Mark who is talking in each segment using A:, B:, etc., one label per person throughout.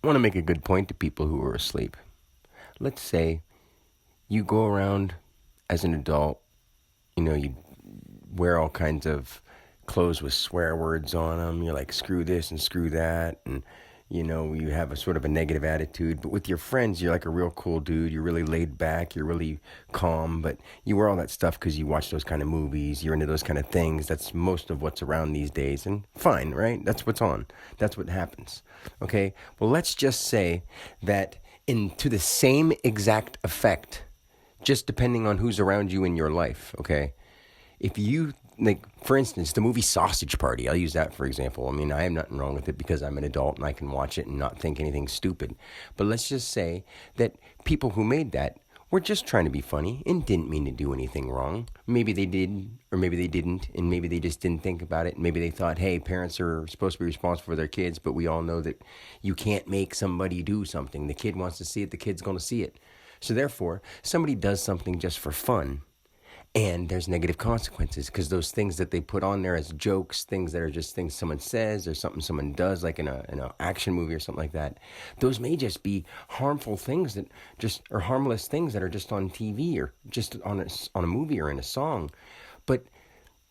A: I want to make a good point to people who are asleep. Let's say you go around as an adult, you wear all kinds of clothes with swear words on them. You're like, screw this and screw that. And, you have a sort of a negative attitude. But with your friends, you're like a real cool dude. You're really laid back. You're really calm. But you wear all that stuff because you watch those kind of movies. You're into those kind of things. That's most of what's around these days. And fine, right? That's what's on. That's what happens. Okay? Well, let's just say that to the same exact effect, just depending on who's around you in your life, okay? If you, like, for instance, the movie Sausage Party, I'll use that for example. I mean, I have nothing wrong with it because I'm an adult and I can watch it and not think anything stupid. But let's just say that people who made that were just trying to be funny and didn't mean to do anything wrong. Maybe they did, or maybe they didn't, and maybe they just didn't think about it. Maybe they thought, hey, parents are supposed to be responsible for their kids, but we all know that you can't make somebody do something. The kid wants to see it, the kid's going to see it. So therefore, somebody does something just for fun, and there's negative consequences because those things that they put on there as jokes, things that are just things someone says or something someone does, like in an action movie or something like that, those may just be harmful things or harmless things that are just on TV or just on a movie or in a song. But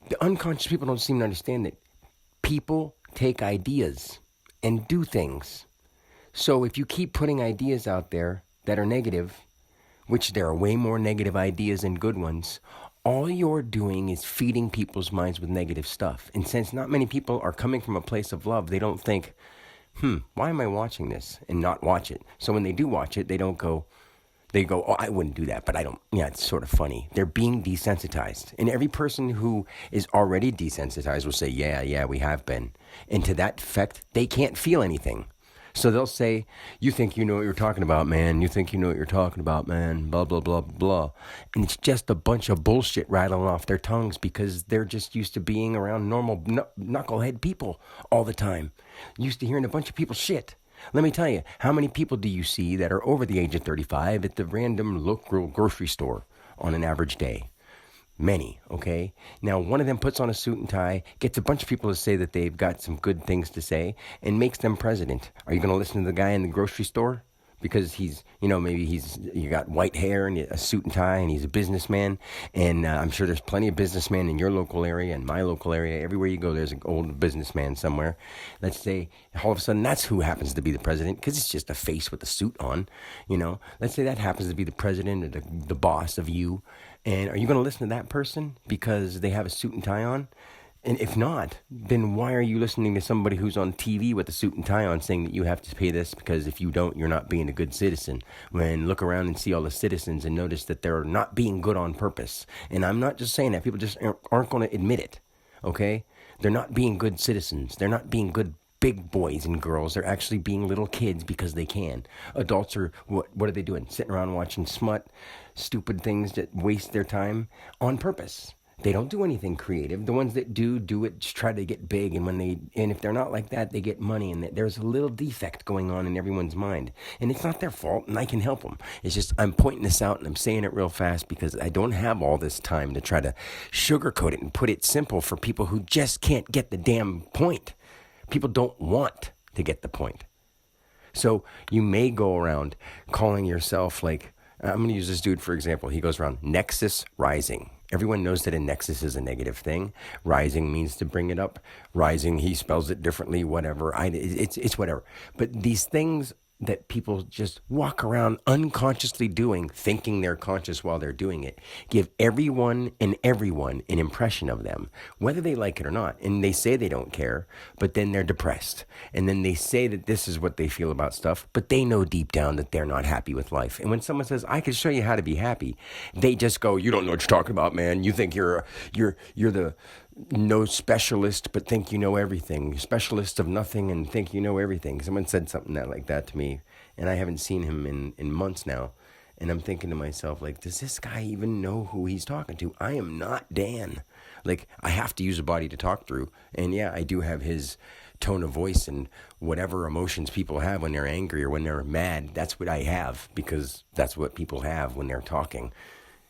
A: the unconscious people don't seem to understand that people take ideas and do things. So if you keep putting ideas out there that are negative, which there are way more negative ideas than good ones, all you're doing is feeding people's minds with negative stuff. And since not many people are coming from a place of love, they don't think, why am I watching this and not watch it? So when they do watch it, they go, oh, I wouldn't do that, but I don't. Yeah, it's sort of funny. They're being desensitized. And every person who is already desensitized will say, yeah, we have been. And to that effect, they can't feel anything. So they'll say, you think you know what you're talking about, man. You think you know what you're talking about, man. Blah, blah, blah, blah. And it's just a bunch of bullshit rattling off their tongues because they're just used to being around normal knucklehead people all the time. Used to hearing a bunch of people shit. Let me tell you, how many people do you see that are over the age of 35 at the random local grocery store on an average day? Many, okay? Now, one of them puts on a suit and tie, gets a bunch of people to say that they've got some good things to say, and makes them president. Are you going to listen to the guy in the grocery store? Because he's, maybe you got white hair and a suit and tie, and he's a businessman. And I'm sure there's plenty of businessmen in your local area and my local area. Everywhere you go, there's an old businessman somewhere. Let's say all of a sudden that's who happens to be the president, because it's just a face with a suit on, Let's say that happens to be the president or the boss of you. And are you going to listen to that person because they have a suit and tie on? And if not, then why are you listening to somebody who's on TV with a suit and tie on saying that you have to pay this because if you don't, you're not being a good citizen? When look around and see all the citizens and notice that they're not being good on purpose. And I'm not just saying that. People just aren't going to admit it, okay? They're not being good citizens. They're not being good big boys and girls. They're actually being little kids because they can. Adults are, what are they doing? Sitting around watching smut, stupid things that waste their time on purpose. They don't do anything creative. The ones that do it just try to get big, and if they're not like that, they get money, and there's a little defect going on in everyone's mind. And it's not their fault, and I can help them. It's just I'm pointing this out, and I'm saying it real fast because I don't have all this time to try to sugarcoat it and put it simple for people who just can't get the damn point. People don't want to get the point. So you may go around calling yourself, like, I'm going to use this dude for example. He goes around Nexus Rising. Everyone knows that a nexus is a negative thing. Rising means to bring it up. Rising, he spells it differently, whatever. It's whatever. But these things that people just walk around unconsciously doing, thinking they're conscious while they're doing it, give everyone an impression of them, whether they like it or not. And they say they don't care, but then they're depressed. And then they say that this is what they feel about stuff, but they know deep down that they're not happy with life. And when someone says, I can show you how to be happy, they just go, you don't know what you're talking about, man. You think you're the no specialist, but think you know everything. Specialist of nothing and think you know everything. Someone said something like that to me, and I haven't seen him in months now. And I'm thinking to myself, like, does this guy even know who he's talking to? I am not Dan. Like, I have to use a body to talk through. And yeah, I do have his tone of voice and whatever emotions people have when they're angry or when they're mad. That's what I have, because that's what people have when they're talking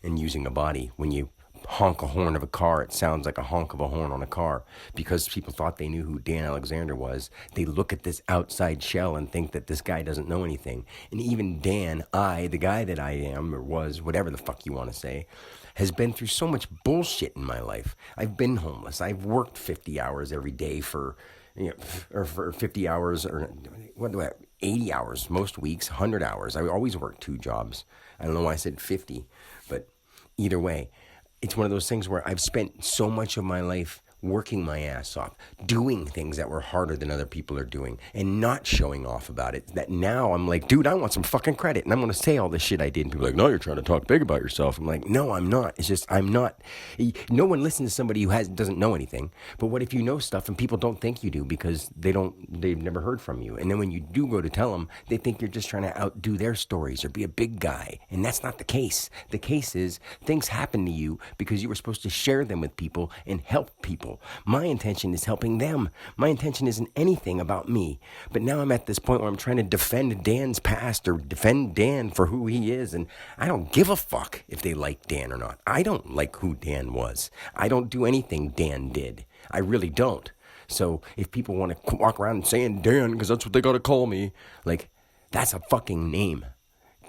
A: and using a body. When you honk a horn of a car, it sounds like a honk of a horn on a car. Because people thought they knew who Dan Alexander was, they look at this outside shell and think that this guy doesn't know anything. And even Dan, the guy that I am, or was, whatever the fuck you want to say, has been through so much bullshit in my life. I've been homeless. I've worked 50 hours every day or for 50 hours, or what do I, 80 hours most weeks, 100 hours. I always work 2 jobs. I don't know why I said 50, but either way, it's one of those things where I've spent so much of my life working my ass off, doing things that were harder than other people are doing, and not showing off about it, that now I'm like, dude, I want some fucking credit, and I'm going to say all this shit I did, and people are like, no, you're trying to talk big about yourself. I'm like, no, I'm not. It's just, I'm not. No one listens to somebody who doesn't know anything, but what if you know stuff and people don't think you do because they've never heard from you, and then when you do go to tell them, they think you're just trying to outdo their stories or be a big guy, and that's not the case. The case is, things happen to you because you were supposed to share them with people and help people. My intention is helping them. My intention isn't anything about me. But now I'm at this point where I'm trying to defend Dan's past or defend Dan for who he is. And I don't give a fuck if they like Dan or not. I don't like who Dan was. I don't do anything Dan did. I really don't. So if people want to walk around saying Dan because that's what they got to call me, like, that's a fucking name.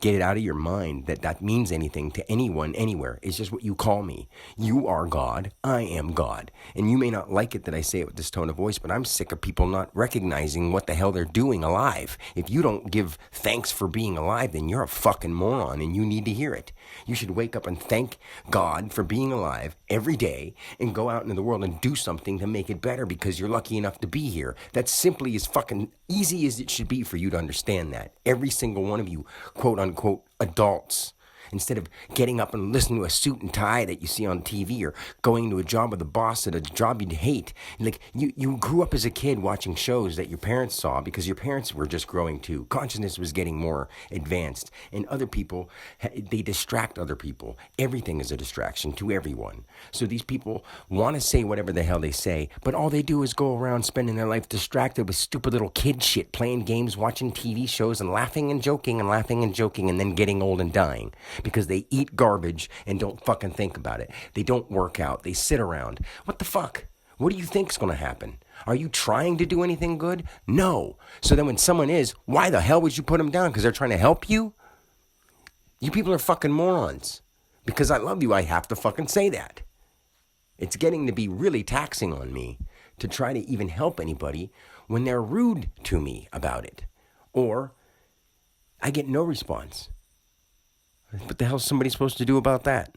A: Get it out of your mind that means anything to anyone, anywhere. It's just what you call me. You are God. I am God. And you may not like it that I say it with this tone of voice, but I'm sick of people not recognizing what the hell they're doing alive. If you don't give thanks for being alive, then you're a fucking moron and you need to hear it. You should wake up and thank God for being alive every day and go out into the world and do something to make it better because you're lucky enough to be here. That's simply as fucking easy as it should be for you to understand that. Every single one of you, quote unquote, adults, instead of getting up and listening to a suit and tie that you see on TV or going to a job with a boss at a job you'd hate. Like, you grew up as a kid watching shows that your parents saw because your parents were just growing too. Consciousness was getting more advanced. And other people, they distract other people. Everything is a distraction to everyone. So these people want to say whatever the hell they say, but all they do is go around spending their life distracted with stupid little kid shit, playing games, watching TV shows, and laughing and joking and laughing and joking, and then getting old and dying. Because they eat garbage and don't fucking think about it. They don't work out. They sit around. What the fuck? What do you think's going to happen? Are you trying to do anything good? No. So then when someone is, why the hell would you put them down? Because they're trying to help you? You people are fucking morons. Because I love you, I have to fucking say that. It's getting to be really taxing on me to try to even help anybody when they're rude to me about it. Or I get no response. What the hell's somebody supposed to do about that?